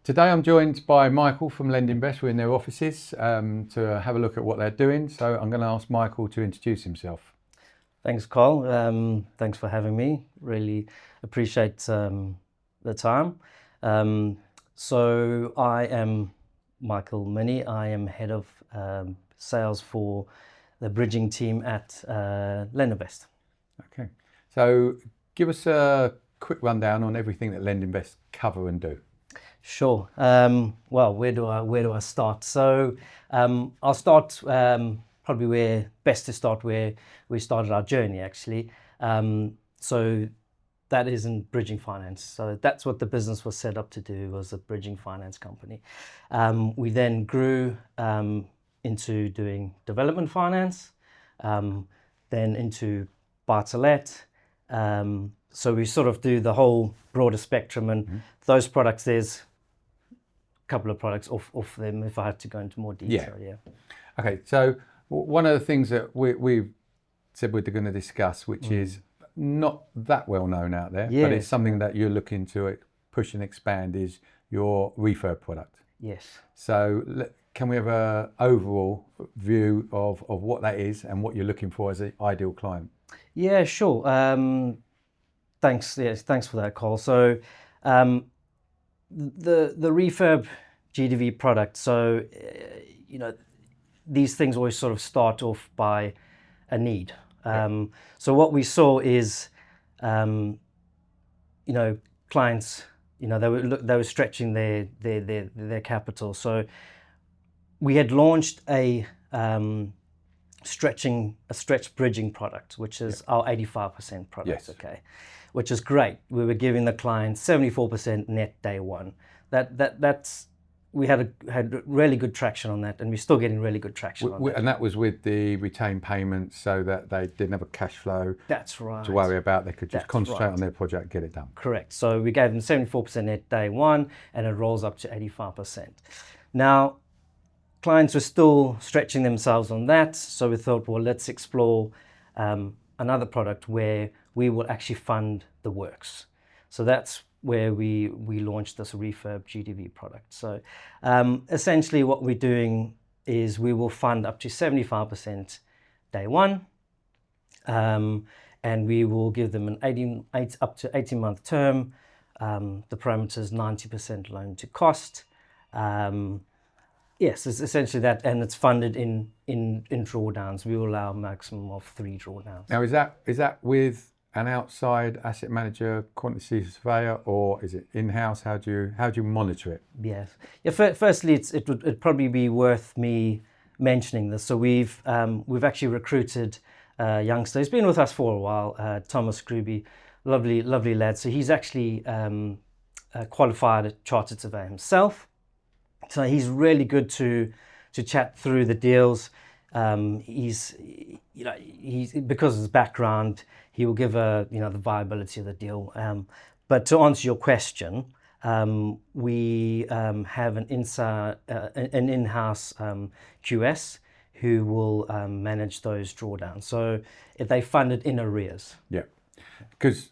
Today I'm joined by Michael from LendInvest. We're in their offices to have a look at what they're doing. So I'm going to ask Michael to introduce himself. Thanks, Carl. Thanks for having me. Really appreciate the time. So I am Michael Minnie. I am head of sales for the bridging team at LendInvest. Okay. So give us a quick rundown on everything that LendInvest cover and do. Sure. Well, where do I start? So I'll start probably where we started our journey, actually. So that is in bridging finance. So that's what the business was set up to do, was a bridging finance company. We then grew into doing development finance, then into buy-to-let. So we sort of do the whole broader spectrum, and those products, there's a couple of products off them if I had to go into more detail. Yeah. Okay, so one of the things that we've said we're going to discuss, which is not that well known out there, but it's something that you're looking to push and expand, is your refurb product. Yes. So can we have an overall view of what that is and what you're looking for as an ideal client? Yeah, sure. Thanks. Yes, thanks for that, Carl. So the Refurb GDV product. So these things always sort of start off by a need. So what we saw is, clients, they were stretching their capital. So we had launched a stretch bridging product, which is our 85% product. Yes. Okay, which is great. We were giving the client 74% net day one. We had really good traction on that, and we're still getting really good traction on that. And that was with the retained payments, so that they didn't have a cash flow. That's right. To worry about. They could just concentrate on their project and get it done. Correct. So we gave them 74% net day one, and it rolls up to 85%. Now, clients were still stretching themselves on that, so we thought, well, let's explore another product where we will actually fund the works. So that's where we launched this Refurb GDV product. So essentially what we're doing is we will fund up to 75% day one, and we will give them up to 18-month term. The parameters 90% loan to cost. Yes, it's essentially that, and it's funded in drawdowns. We will allow a maximum of 3 drawdowns. Now, is that with an outside asset manager, quantity surveyor, or is it in-house? How do you monitor it? Yes. Yeah. Firstly, it'd probably be worth me mentioning this. So we've actually recruited a youngster. He's been with us for a while. Thomas Scrooby, lovely lad. So he's actually qualified a chartered surveyor himself. So he's really good to chat through the deals. He's because of his background, he will give the viability of the deal. But to answer your question, we have an in-house QS who will manage those drawdowns. So if they fund it in arrears. Yeah, because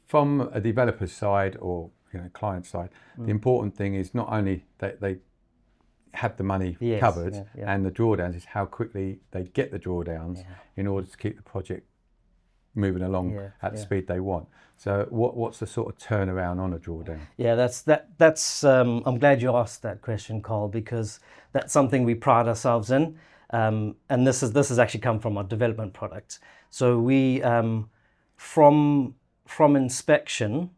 from a developer's side or client side, the important thing is not only that they have the money covered and the drawdowns, is how quickly they get the drawdowns in order to keep the project moving along at the speed they want. So what's the sort of turnaround on a drawdown? Yeah, that's I'm glad you asked that question, Carl, because that's something we pride ourselves in, and this has actually come from our development product. So we from inspection,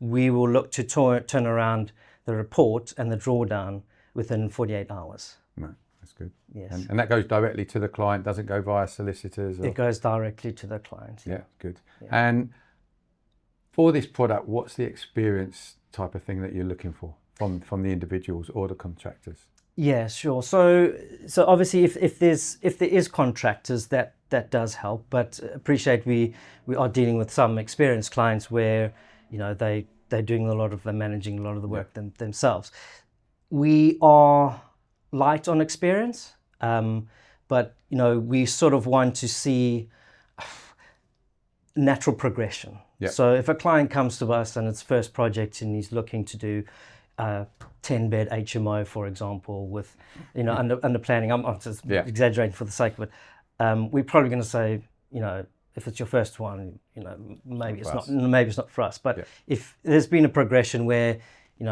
we will look to turn around the report and the drawdown within 48 hours. Right, that's good. Yes. And that goes directly to the client, doesn't go via solicitors? Or... It goes directly to the client. Yeah, good. Yeah. And for this product, what's the experience type of thing that you're looking for from the individuals or the contractors? Yeah, sure. So obviously if there is contractors, that does help, but appreciate we are dealing with some experienced clients where they're doing they're managing a lot of the work themselves. We are light on experience, but we sort of want to see natural progression. Yep. So if a client comes to us and it's first project and he's looking to do a 10-bed HMO, for example, with, under planning, I'm just exaggerating for the sake of it, we're probably going to say, if it's your first one, maybe it's not for us. But if there's been a progression where, he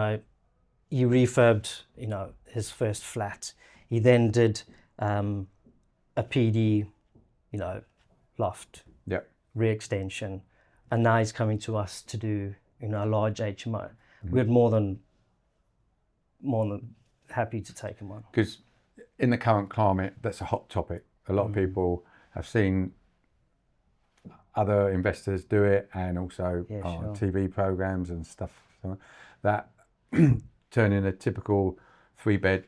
refurbed, his first flat, he then did a PD, loft, re-extension, and now he's coming to us to do, a large HMO. We're more than happy to take him on. Because in the current climate, that's a hot topic. A lot of people have seen other investors do it, and also on TV programs and stuff that turning a typical 3-bed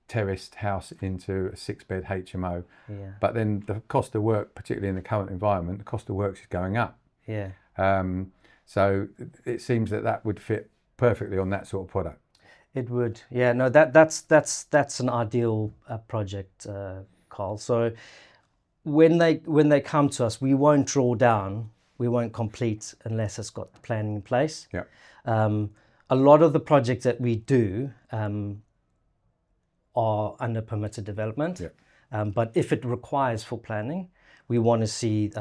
terraced house into a 6-bed HMO. But then the cost of work, particularly in the current environment, the cost of work is going up. So it seems that would fit perfectly on that sort of product. It would, no, that's an ideal project, Carl. So when they come to us, we won't draw down, we won't complete unless it's got the planning in place. A lot of the projects that we do are under permitted development, but if it requires full planning, we want to see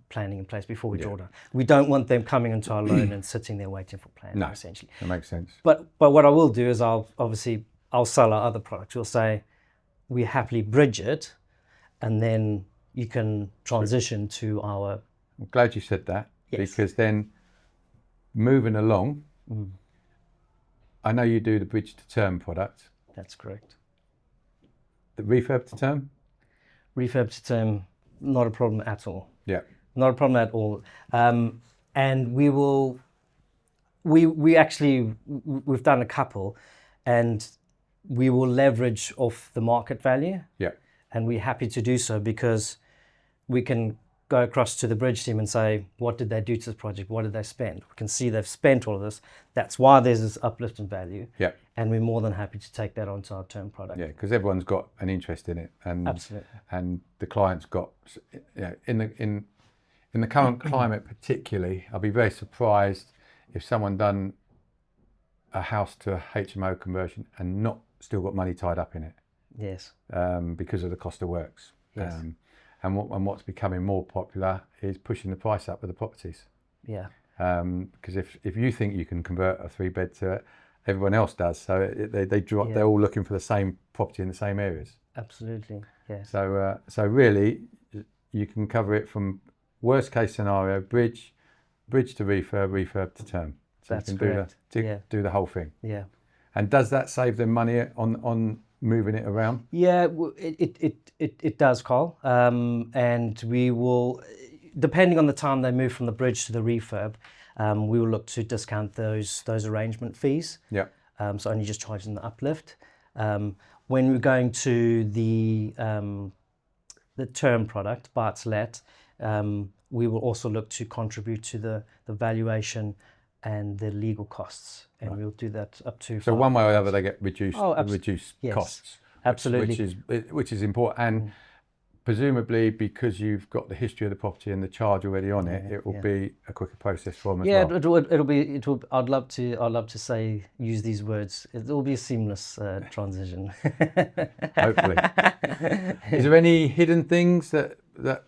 planning in place before we draw down. We don't want them coming into our loan and sitting there waiting for planning, essentially. That makes sense. But what I will do is I'll sell our other products. We'll say we happily bridge it, and then you can transition to our... I'm glad you said that, because then moving along, I know you do the bridge-to-term product. That's correct. The refurb-to-term? Refurb-to-term, not a problem at all. Not a problem at all. And we've done a couple, and we will leverage off the market value. And we're happy to do so because we can go across to the bridge team and say, what did they do to the project? What did they spend? We can see they've spent all of this. That's why there's this uplift in value. And we're more than happy to take that onto our term product. Because everyone's got an interest in it. And absolutely. And the client's got, in the current climate particularly, I'll be very surprised if someone done a house to a HMO conversion and not still got money tied up in it. Because of the cost of works. And what's becoming more popular is pushing the price up of the properties. Because if you think you can convert a 3-bed to it, everyone else does. So they're all looking for the same property in the same areas. Absolutely. So really, you can cover it from worst case scenario, bridge to refurb to term. So that's you can do the whole thing. And does that save them money on moving it around? It does, Carl. And we will, depending on the time they move from the bridge to the refurb, we will look to discount those arrangement fees. So only just charging the uplift. When we're going to the term product, buy to let, we will also look to contribute to the valuation and the legal costs, and we'll do that up to. So one way or the other, they get reduced costs. Absolutely, which is important, and presumably because you've got the history of the property and the charge already on it, it will be a quicker process for them as well. It'll be. I'd love to use these words. It will be a seamless transition. Hopefully. Is there any hidden things that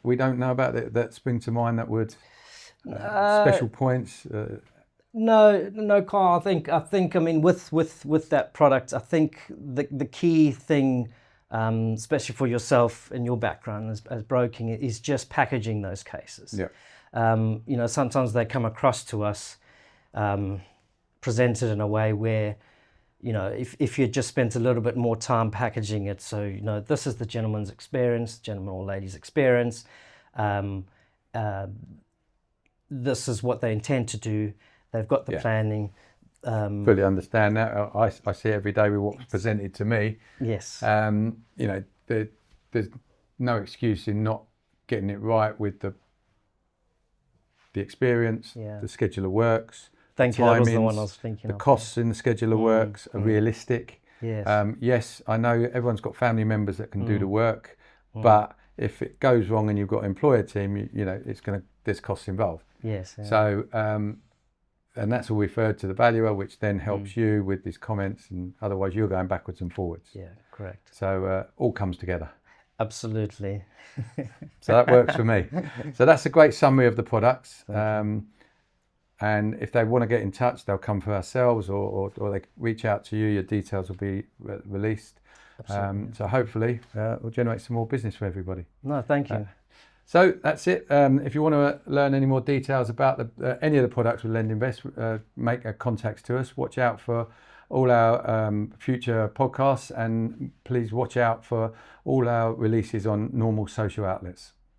we don't know about that spring to mind that would special points? No, Carl. I think. I mean, with that product, I think the key thing, especially for yourself and your background as broking, is just packaging those cases. Sometimes they come across to us presented in a way where, if you just spent a little bit more time packaging it, so this is the gentleman or lady's experience. This is what they intend to do. They've got the planning. Fully understand that. I see every day with what's presented to me. Yes. There's no excuse in not getting it right with the experience, the schedule of works. Thank you. That was the one I was thinking of. The costs in the schedule of works are realistic. Yes. Yes, I know everyone's got family members that can do the work, but if it goes wrong and you've got an employer team, there's costs involved. Yes. Yeah. So, and that's all referred to the valuer, which then helps you with these comments, and otherwise you're going backwards and forwards. Yeah, correct. So all comes together. Absolutely. So that works for me. So that's a great summary of the products. And if they want to get in touch, they'll come for ourselves, or they reach out to you. Your details will be released. So hopefully we'll generate some more business for everybody. No, thank you. So that's it. If you want to learn any more details about any of the products with Lend Invest, make a contact to us. Watch out for all our future podcasts, and please watch out for all our releases on normal social outlets.